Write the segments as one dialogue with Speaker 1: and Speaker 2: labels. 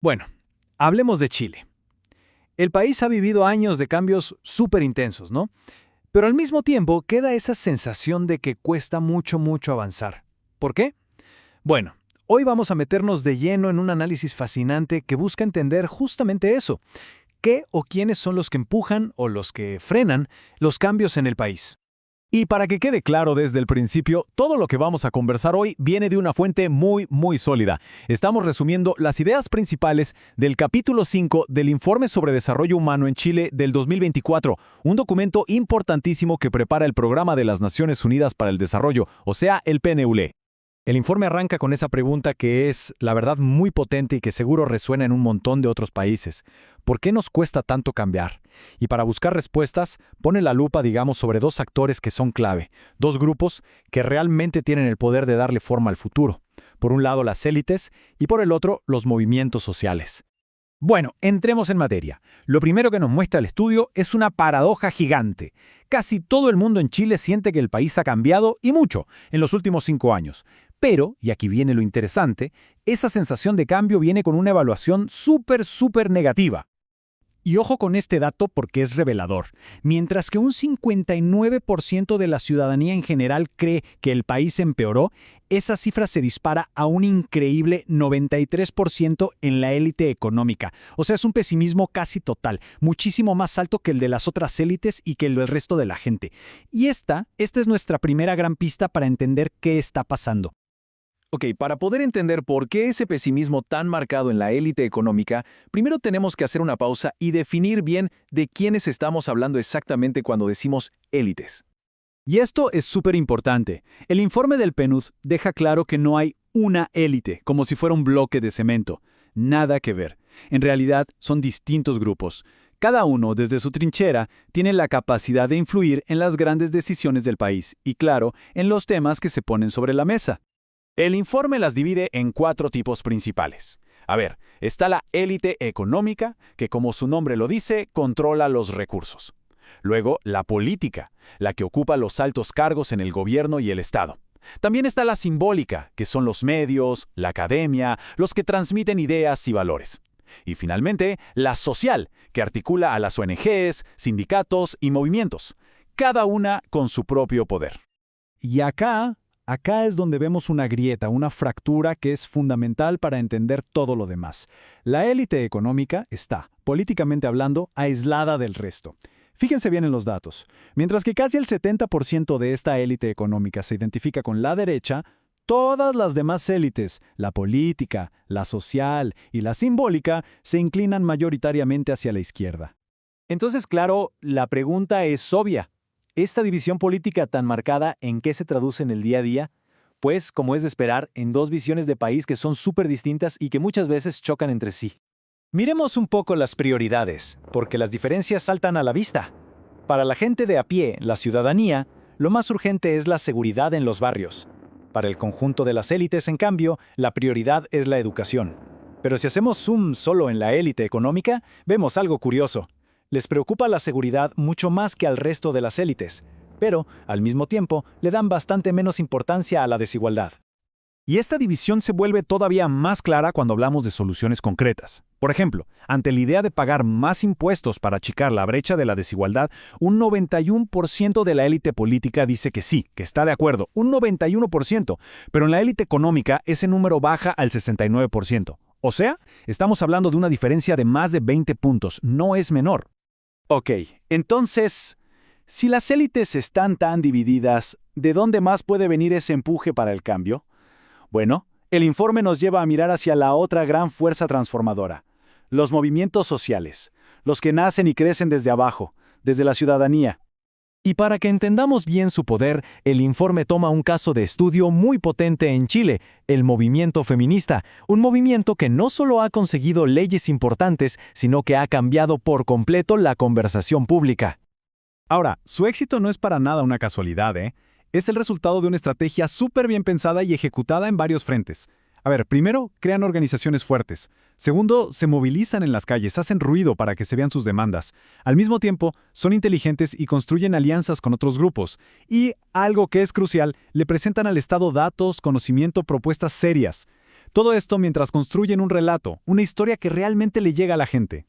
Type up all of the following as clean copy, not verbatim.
Speaker 1: Bueno, hablemos de Chile. El país ha vivido años de cambios súper intensos, ¿no? Pero al mismo tiempo queda esa sensación de que cuesta mucho avanzar. ¿Por qué? Bueno, hoy vamos a meternos de lleno en un análisis fascinante que busca entender justamente eso. ¿Qué o quiénes son los que empujan o los que frenan los cambios en el país?
Speaker 2: Y para que quede claro desde el principio, todo lo que vamos a conversar hoy viene de una fuente muy sólida. Estamos resumiendo las ideas principales del capítulo 5 del Informe sobre Desarrollo Humano en Chile del 2024, un documento importantísimo que prepara el Programa de las Naciones Unidas para el Desarrollo, o sea, el PNUD. El informe arranca con esa pregunta que es, la verdad, muy potente y que seguro resuena en un montón de otros países. ¿Por qué nos cuesta tanto cambiar? Y para buscar respuestas, pone la lupa, digamos, sobre dos actores que son clave, dos grupos que realmente tienen el poder de darle forma al futuro. Por un lado, las élites y por el otro, los movimientos sociales.
Speaker 1: Bueno, entremos en materia. Lo primero que nos muestra el estudio es una paradoja gigante. Casi todo el mundo en Chile siente que el país ha cambiado, y mucho, en los últimos 5 años. Pero, y aquí viene lo interesante, esa sensación de cambio viene con una evaluación súper negativa. Y ojo con este dato porque es revelador. Mientras que un 59% de la ciudadanía en general cree que el país empeoró, esa cifra se dispara a un increíble 93% en la élite económica. O sea, es un pesimismo casi total, muchísimo más alto que el de las otras élites y que el del resto de la gente. Y esta es nuestra primera gran pista para entender qué está pasando.
Speaker 2: Ok, para poder entender por qué ese pesimismo tan marcado en la élite económica, primero tenemos que hacer una pausa y definir bien de quiénes estamos hablando exactamente cuando decimos élites.
Speaker 1: Y esto es súper importante. El informe del PNUD deja claro que no hay una élite, como si fuera un bloque de cemento. Nada que ver. En realidad, son distintos grupos. Cada uno, desde su trinchera, tiene la capacidad de influir en las grandes decisiones del país y, claro, en los temas que se ponen sobre la mesa.
Speaker 2: El informe las divide en 4 tipos principales. A ver, está la élite económica, que como su nombre lo dice, controla los recursos. Luego, la política, la que ocupa los altos cargos en el gobierno y el Estado. También está la simbólica, que son los medios, la academia, los que transmiten ideas y valores. Y finalmente, la social, que articula a las ONGs, sindicatos y movimientos, cada una con su propio poder.
Speaker 1: Y acá es donde vemos una grieta, una fractura que es fundamental para entender todo lo demás. La élite económica está, políticamente hablando, aislada del resto. Fíjense bien en los datos. Mientras que casi el 70% de esta élite económica se identifica con la derecha, todas las demás élites, la política, la social y la simbólica, se inclinan mayoritariamente hacia la izquierda. Entonces, claro, la pregunta es obvia. ¿Esta división política tan marcada en qué se traduce en el día a día? Pues, como es de esperar, en dos visiones de país que son súper distintas y que muchas veces chocan entre sí. Miremos un poco las prioridades, porque las diferencias saltan a la vista. Para la gente de a pie, la ciudadanía, lo más urgente es la seguridad en los barrios. Para el conjunto de las élites, en cambio, la prioridad es la educación. Pero si hacemos zoom solo en la élite económica, vemos algo curioso. Les preocupa la seguridad mucho más que al resto de las élites, pero, al mismo tiempo, le dan bastante menos importancia a la desigualdad. Y esta división se vuelve todavía más clara cuando hablamos de soluciones concretas. Por ejemplo, ante la idea de pagar más impuestos para achicar la brecha de la desigualdad, un 91% de la élite política dice que sí, que está de acuerdo, un 91%, pero en la élite económica ese número baja al 69%. O sea, estamos hablando de una diferencia de más de 20 puntos, no es menor. Ok, entonces, si las élites están tan divididas, ¿de dónde más puede venir ese empuje para el cambio? Bueno, el informe nos lleva a mirar hacia la otra gran fuerza transformadora, los movimientos sociales, los que nacen y crecen desde abajo, desde la ciudadanía. Y para que entendamos bien su poder, el informe toma un caso de estudio muy potente en Chile, el movimiento feminista, un movimiento que no solo ha conseguido leyes importantes, sino que ha cambiado por completo la conversación pública. Ahora, su éxito no es para nada una casualidad, ¿eh? Es el resultado de una estrategia súper bien pensada y ejecutada en varios frentes. A ver, primero, crean organizaciones fuertes. Segundo, se movilizan en las calles, hacen ruido para que se vean sus demandas. Al mismo tiempo, son inteligentes y construyen alianzas con otros grupos. Y, algo que es crucial, le presentan al Estado datos, conocimiento, propuestas serias.
Speaker 2: Todo esto mientras construyen un relato, una historia que realmente le llega a la gente.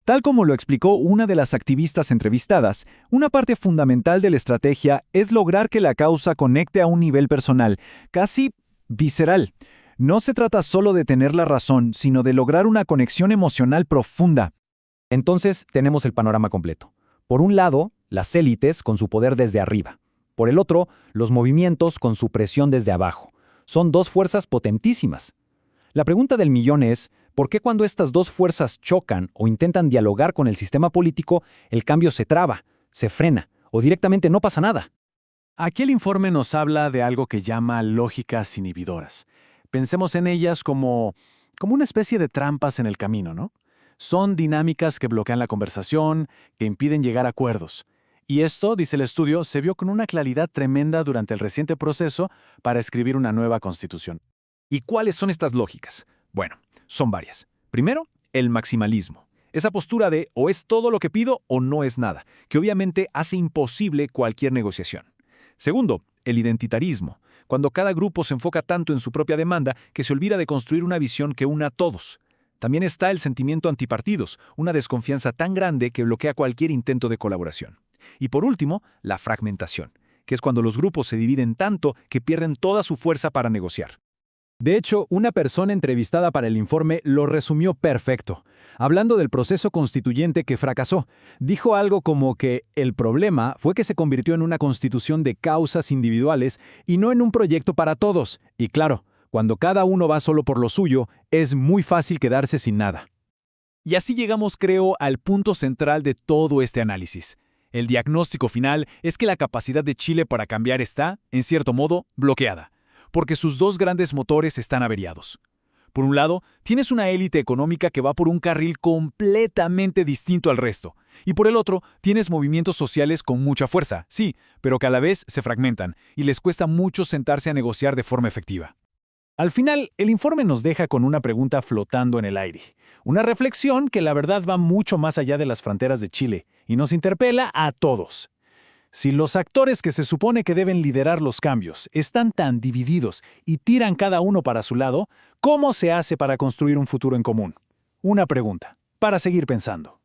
Speaker 1: Tal como lo explicó una de las activistas entrevistadas, una parte fundamental de la estrategia es lograr que la causa conecte a un nivel personal, casi visceral. No se trata solo de tener la razón, sino de lograr una conexión emocional profunda.
Speaker 3: Entonces tenemos el panorama completo. Por un lado, las élites con su poder desde arriba. Por el otro, los movimientos con su presión desde abajo. Son dos fuerzas potentísimas. La pregunta del millón es, ¿por qué cuando estas dos fuerzas chocan o intentan dialogar con el sistema político, el cambio se traba, se frena o directamente no pasa nada?
Speaker 2: Aquí el informe nos habla de algo que llama lógicas inhibidoras. Pensemos en ellas como una especie de trampas en el camino, ¿no? Son dinámicas que bloquean la conversación, que impiden llegar a acuerdos. Y esto, dice el estudio, se vio con una claridad tremenda durante el reciente proceso para escribir una nueva constitución. ¿Y cuáles son estas lógicas? Bueno, son varias. Primero, el maximalismo. Esa postura de o es todo lo que pido o no es nada, que obviamente hace imposible cualquier negociación. Segundo, el identitarismo, cuando cada grupo se enfoca tanto en su propia demanda que se olvida de construir una visión que una a todos. También está el sentimiento antipartidos, una desconfianza tan grande que bloquea cualquier intento de colaboración. Y por último, la fragmentación, que es cuando los grupos se dividen tanto que pierden toda su fuerza para negociar.
Speaker 1: De hecho, una persona entrevistada para el informe lo resumió perfecto. Hablando del proceso constituyente que fracasó, dijo algo como que el problema fue que se convirtió en una constitución de causas individuales y no en un proyecto para todos. Y claro, cuando cada uno va solo por lo suyo, es muy fácil quedarse sin nada. Y así llegamos, creo, al punto central de todo este análisis. El diagnóstico final es que la capacidad de Chile para cambiar está, en cierto modo, bloqueada, porque sus dos grandes motores están averiados. Por un lado, tienes una élite económica que va por un carril completamente distinto al resto, y por el otro, tienes movimientos sociales con mucha fuerza, sí, pero que a la vez se fragmentan, y les cuesta mucho sentarse a negociar de forma efectiva. Al final, el informe nos deja con una pregunta flotando en el aire. Una reflexión que la verdad va mucho más allá de las fronteras de Chile y nos interpela a todos. Si los actores que se supone que deben liderar los cambios están tan divididos y tiran cada uno para su lado, ¿cómo se hace para construir un futuro en común? Una pregunta, para seguir pensando.